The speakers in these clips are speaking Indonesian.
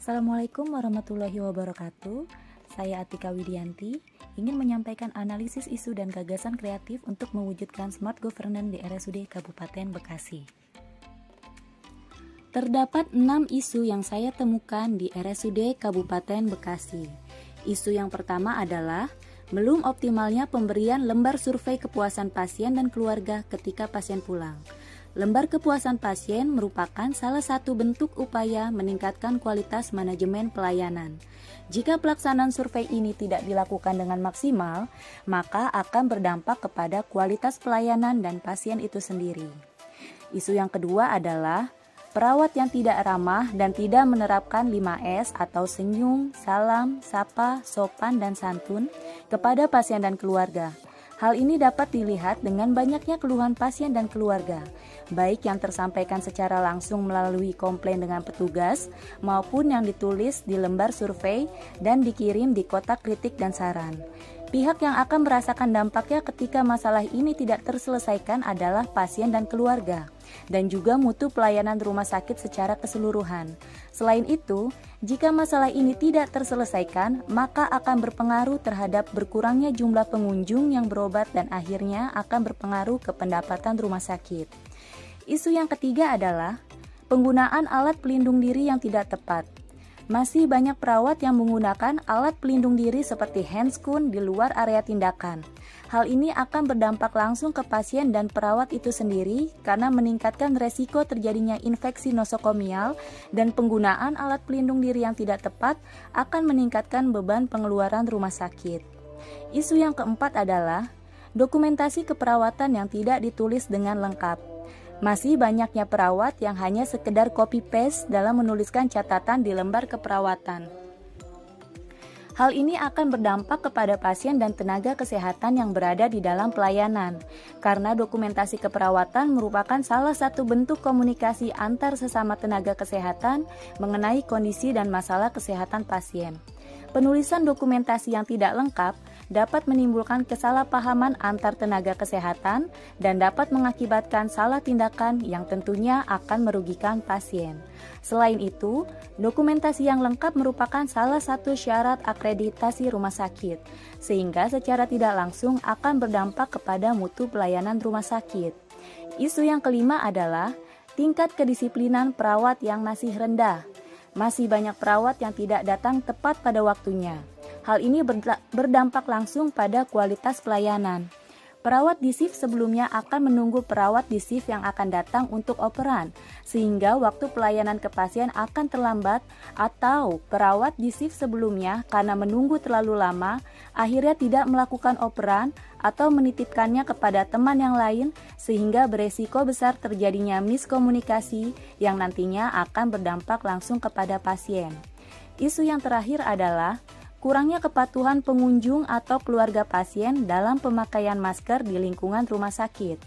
Assalamualaikum warahmatullahi wabarakatuh. Saya Atika Widianti, ingin menyampaikan analisis isu dan gagasan kreatif untuk mewujudkan smart governance di RSUD Kabupaten Bekasi. Terdapat 6 isu yang saya temukan di RSUD Kabupaten Bekasi. Isu yang pertama adalah belum optimalnya pemberian lembar survei kepuasan pasien dan keluarga ketika pasien pulang. Lembar kepuasan pasien merupakan salah satu bentuk upaya meningkatkan kualitas manajemen pelayanan. Jika pelaksanaan survei ini tidak dilakukan dengan maksimal, maka akan berdampak kepada kualitas pelayanan dan pasien itu sendiri. Isu yang kedua adalah perawat yang tidak ramah dan tidak menerapkan 5S atau senyum, salam, sapa, sopan, dan santun kepada pasien dan keluarga. Hal ini dapat dilihat dengan banyaknya keluhan pasien dan keluarga, baik yang tersampaikan secara langsung melalui komplain dengan petugas, maupun yang ditulis di lembar survei dan dikirim di kotak kritik dan saran. Pihak yang akan merasakan dampaknya ketika masalah ini tidak terselesaikan adalah pasien dan keluarga, dan juga mutu pelayanan rumah sakit secara keseluruhan. Selain itu, jika masalah ini tidak terselesaikan, maka akan berpengaruh terhadap berkurangnya jumlah pengunjung yang berobat dan akhirnya akan berpengaruh ke pendapatan rumah sakit. Isu yang ketiga adalah penggunaan alat pelindung diri yang tidak tepat. Masih banyak perawat yang menggunakan alat pelindung diri seperti handscoon di luar area tindakan. Hal ini akan berdampak langsung ke pasien dan perawat itu sendiri karena meningkatkan resiko terjadinya infeksi nosokomial, dan penggunaan alat pelindung diri yang tidak tepat akan meningkatkan beban pengeluaran rumah sakit. Isu yang keempat adalah dokumentasi keperawatan yang tidak ditulis dengan lengkap. Masih banyaknya perawat yang hanya sekedar copy-paste dalam menuliskan catatan di lembar keperawatan. Hal ini akan berdampak kepada pasien dan tenaga kesehatan yang berada di dalam pelayanan, karena dokumentasi keperawatan merupakan salah satu bentuk komunikasi antar sesama tenaga kesehatan mengenai kondisi dan masalah kesehatan pasien. Penulisan dokumentasi yang tidak lengkap dapat menimbulkan kesalahpahaman antar tenaga kesehatan dan dapat mengakibatkan salah tindakan yang tentunya akan merugikan pasien. Selain itu, dokumentasi yang lengkap merupakan salah satu syarat akreditasi rumah sakit, sehingga secara tidak langsung akan berdampak kepada mutu pelayanan rumah sakit. Isu yang kelima adalah tingkat kedisiplinan perawat yang masih rendah. Masih banyak perawat yang tidak datang tepat pada waktunya. Hal ini berdampak langsung pada kualitas pelayanan. Perawat di shift sebelumnya akan menunggu perawat di shift yang akan datang untuk operan, sehingga waktu pelayanan ke pasien akan terlambat, atau perawat di shift sebelumnya karena menunggu terlalu lama, akhirnya tidak melakukan operan atau menitipkannya kepada teman yang lain, sehingga beresiko besar terjadinya miskomunikasi yang nantinya akan berdampak langsung kepada pasien. Isu yang terakhir adalah kurangnya kepatuhan pengunjung atau keluarga pasien dalam pemakaian masker di lingkungan rumah sakit.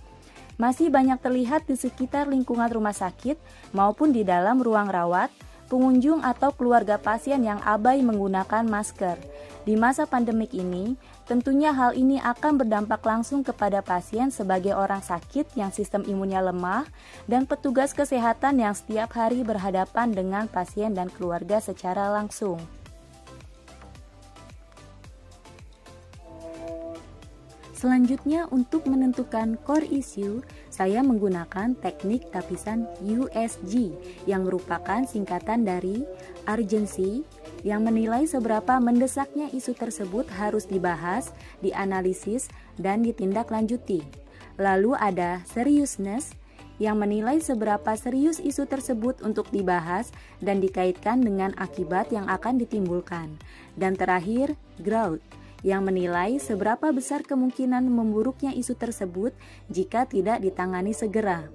Masih banyak terlihat di sekitar lingkungan rumah sakit maupun di dalam ruang rawat, pengunjung atau keluarga pasien yang abai menggunakan masker. Di masa pandemik ini, tentunya hal ini akan berdampak langsung kepada pasien sebagai orang sakit yang sistem imunnya lemah dan petugas kesehatan yang setiap hari berhadapan dengan pasien dan keluarga secara langsung. Selanjutnya, untuk menentukan core issue, saya menggunakan teknik tapisan USG yang merupakan singkatan dari urgency, yang menilai seberapa mendesaknya isu tersebut harus dibahas, dianalisis, dan ditindaklanjuti. Lalu ada seriousness, yang menilai seberapa serius isu tersebut untuk dibahas dan dikaitkan dengan akibat yang akan ditimbulkan. Dan terakhir, growth, yang menilai seberapa besar kemungkinan memburuknya isu tersebut jika tidak ditangani segera.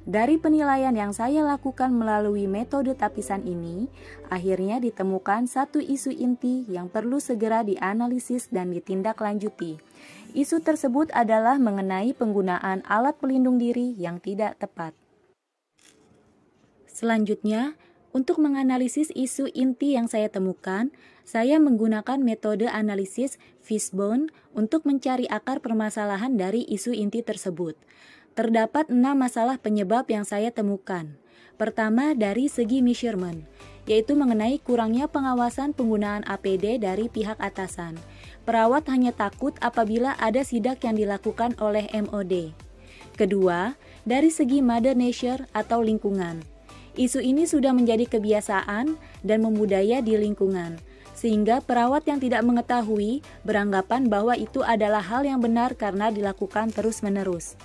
Dari penilaian yang saya lakukan melalui metode tapisan ini, akhirnya ditemukan satu isu inti yang perlu segera dianalisis dan ditindaklanjuti. Isu tersebut adalah mengenai penggunaan alat pelindung diri yang tidak tepat. Selanjutnya, untuk menganalisis isu inti yang saya temukan, saya menggunakan metode analisis Fishbone untuk mencari akar permasalahan dari isu inti tersebut. Terdapat 6 masalah penyebab yang saya temukan. Pertama, dari segi measurement. yaitu mengenai kurangnya pengawasan penggunaan APD dari pihak atasan. Perawat hanya takut apabila ada sidak yang dilakukan oleh MOD. Kedua, dari segi Mother Nature atau lingkungan. Isu ini sudah menjadi kebiasaan dan membudaya di lingkungan, sehingga perawat yang tidak mengetahui beranggapan bahwa itu adalah hal yang benar karena dilakukan terus-menerus.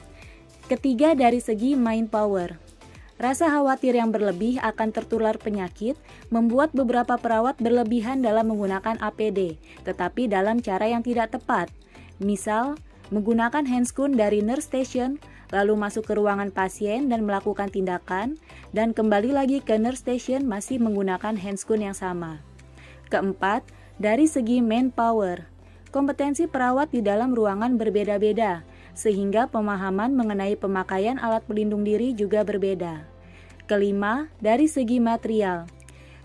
Ketiga, dari segi mind power. Rasa khawatir yang berlebih akan tertular penyakit membuat beberapa perawat berlebihan dalam menggunakan APD, tetapi dalam cara yang tidak tepat. Misal, menggunakan handscoon dari nurse station, lalu masuk ke ruangan pasien dan melakukan tindakan, dan kembali lagi ke nurse station masih menggunakan handscoon yang sama. Keempat, dari segi manpower. Kompetensi perawat di dalam ruangan berbeda-beda, sehingga pemahaman mengenai pemakaian alat pelindung diri juga berbeda. Kelima, dari segi material.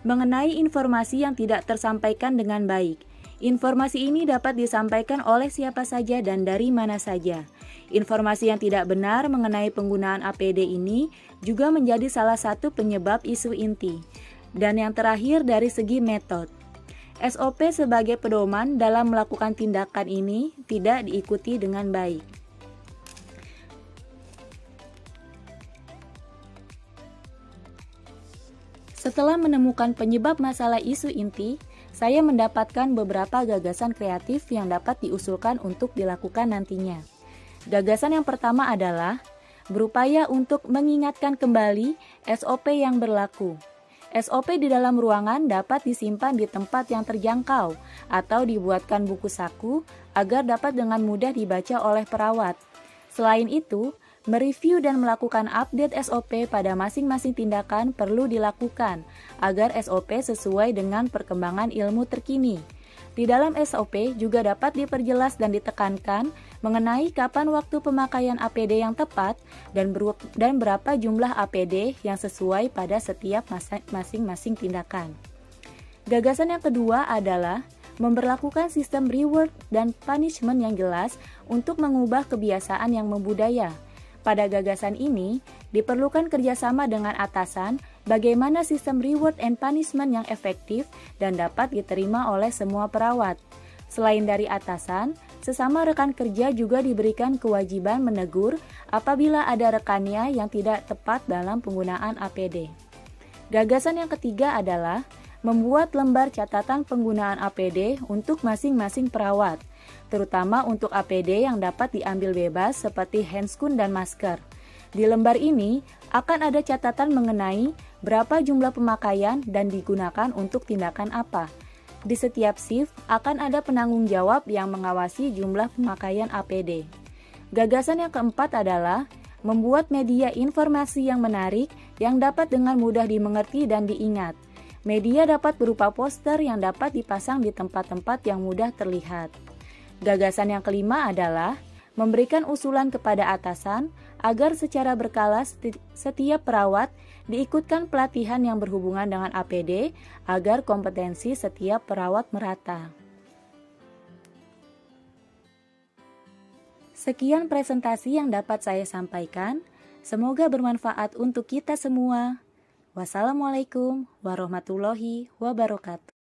Mengenai informasi yang tidak tersampaikan dengan baik. Informasi ini dapat disampaikan oleh siapa saja dan dari mana saja. Informasi yang tidak benar mengenai penggunaan APD ini juga menjadi salah satu penyebab isu inti. Dan yang terakhir, dari segi metode. SOP sebagai pedoman dalam melakukan tindakan ini tidak diikuti dengan baik. Setelah menemukan penyebab masalah isu inti, saya mendapatkan beberapa gagasan kreatif yang dapat diusulkan untuk dilakukan nantinya. Gagasan yang pertama adalah berupaya untuk mengingatkan kembali SOP yang berlaku. SOP di dalam ruangan dapat disimpan di tempat yang terjangkau atau dibuatkan buku saku agar dapat dengan mudah dibaca oleh perawat. Selain itu, mereview dan melakukan update SOP pada masing-masing tindakan perlu dilakukan agar SOP sesuai dengan perkembangan ilmu terkini. Di dalam SOP juga dapat diperjelas dan ditekankan mengenai kapan waktu pemakaian APD yang tepat dan berapa jumlah APD yang sesuai pada setiap masing-masing tindakan. Gagasan yang kedua adalah memberlakukan sistem reward dan punishment yang jelas untuk mengubah kebiasaan yang membudaya. Pada gagasan ini, diperlukan kerjasama dengan atasan bagaimana sistem reward and punishment yang efektif dan dapat diterima oleh semua perawat. Selain dari atasan, sesama rekan kerja juga diberikan kewajiban menegur apabila ada rekannya yang tidak tepat dalam penggunaan APD. Gagasan yang ketiga adalah membuat lembar catatan penggunaan APD untuk masing-masing perawat, terutama untuk APD yang dapat diambil bebas seperti handscoon dan masker. Di lembar ini akan ada catatan mengenai berapa jumlah pemakaian dan digunakan untuk tindakan apa. Di setiap shift akan ada penanggung jawab yang mengawasi jumlah pemakaian APD. Gagasan yang keempat adalah membuat media informasi yang menarik yang dapat dengan mudah dimengerti dan diingat. Media dapat berupa poster yang dapat dipasang di tempat-tempat yang mudah terlihat. Gagasan yang kelima adalah memberikan usulan kepada atasan agar secara berkala setiap perawat diikutkan pelatihan yang berhubungan dengan APD agar kompetensi setiap perawat merata. Sekian presentasi yang dapat saya sampaikan. Semoga bermanfaat untuk kita semua. Wassalamualaikum warahmatullahi wabarakatuh.